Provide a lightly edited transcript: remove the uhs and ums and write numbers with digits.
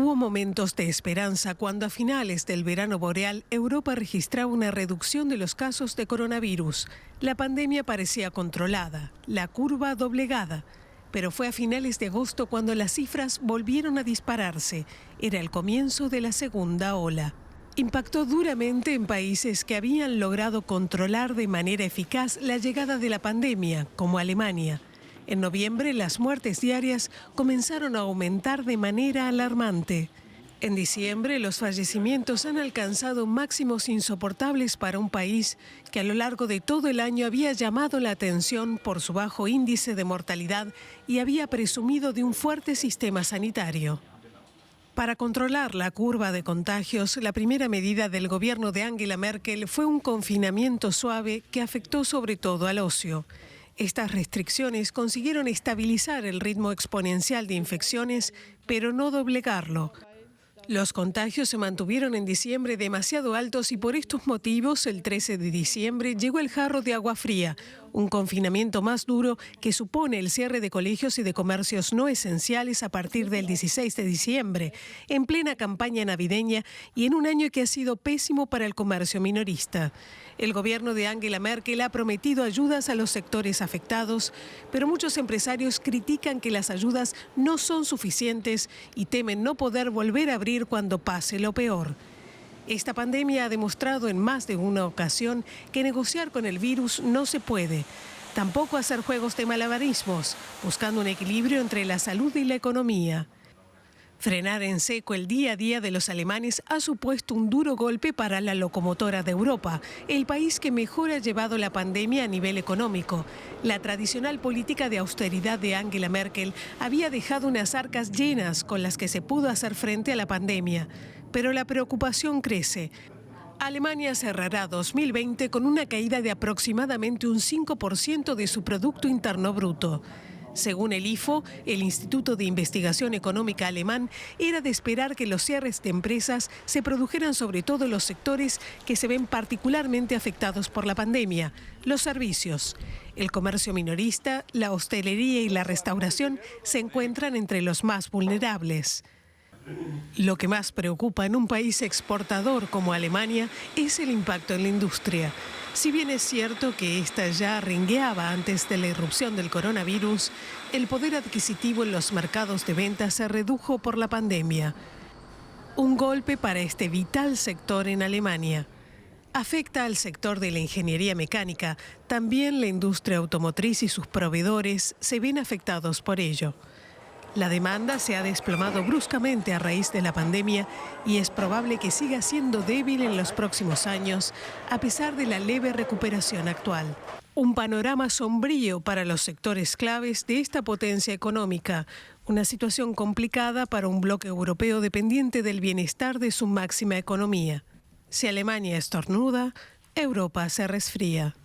Hubo momentos de esperanza cuando a finales del verano boreal Europa registraba una reducción de los casos de coronavirus. La pandemia parecía controlada, la curva doblegada. Pero fue a finales de agosto cuando las cifras volvieron a dispararse. Era el comienzo de la segunda ola. Impactó duramente en países que habían logrado controlar de manera eficaz la llegada de la pandemia, como Alemania. En noviembre, las muertes diarias comenzaron a aumentar de manera alarmante. En diciembre, los fallecimientos han alcanzado máximos insoportables para un país que a lo largo de todo el año había llamado la atención por su bajo índice de mortalidad y había presumido de un fuerte sistema sanitario. Para controlar la curva de contagios, la primera medida del gobierno de Angela Merkel fue un confinamiento suave que afectó sobre todo al ocio. Estas restricciones consiguieron estabilizar el ritmo exponencial de infecciones, pero no doblegarlo. Los contagios se mantuvieron en diciembre demasiado altos y por estos motivos, el 13 de diciembre llegó el jarro de agua fría, un confinamiento más duro que supone el cierre de colegios y de comercios no esenciales a partir del 16 de diciembre, en plena campaña navideña y en un año que ha sido pésimo para el comercio minorista. El gobierno de Angela Merkel ha prometido ayudas a los sectores afectados, pero muchos empresarios critican que las ayudas no son suficientes y temen no poder volver a abrir cuando pase lo peor. Esta pandemia ha demostrado en más de una ocasión que negociar con el virus no se puede. Tampoco hacer juegos de malabarismos, buscando un equilibrio entre la salud y la economía. Frenar en seco el día a día de los alemanes ha supuesto un duro golpe para la locomotora de Europa, el país que mejor ha llevado la pandemia a nivel económico. La tradicional política de austeridad de Angela Merkel había dejado unas arcas llenas con las que se pudo hacer frente a la pandemia. Pero la preocupación crece. Alemania cerrará 2020 con una caída de aproximadamente un 5% de su Producto Interno Bruto. Según el IFO, el Instituto de Investigación Económica alemán, era de esperar que los cierres de empresas se produjeran sobre todo en los sectores que se ven particularmente afectados por la pandemia, los servicios. El comercio minorista, la hostelería y la restauración se encuentran entre los más vulnerables. Lo que más preocupa en un país exportador como Alemania es el impacto en la industria. Si bien es cierto que esta ya rengueaba antes de la irrupción del coronavirus, el poder adquisitivo en los mercados de venta se redujo por la pandemia. Un golpe para este vital sector en Alemania. Afecta al sector de la ingeniería mecánica. También la industria automotriz y sus proveedores se ven afectados por ello. La demanda se ha desplomado bruscamente a raíz de la pandemia y es probable que siga siendo débil en los próximos años, a pesar de la leve recuperación actual. Un panorama sombrío para los sectores claves de esta potencia económica, una situación complicada para un bloque europeo dependiente del bienestar de su máxima economía. Si Alemania estornuda, Europa se resfría.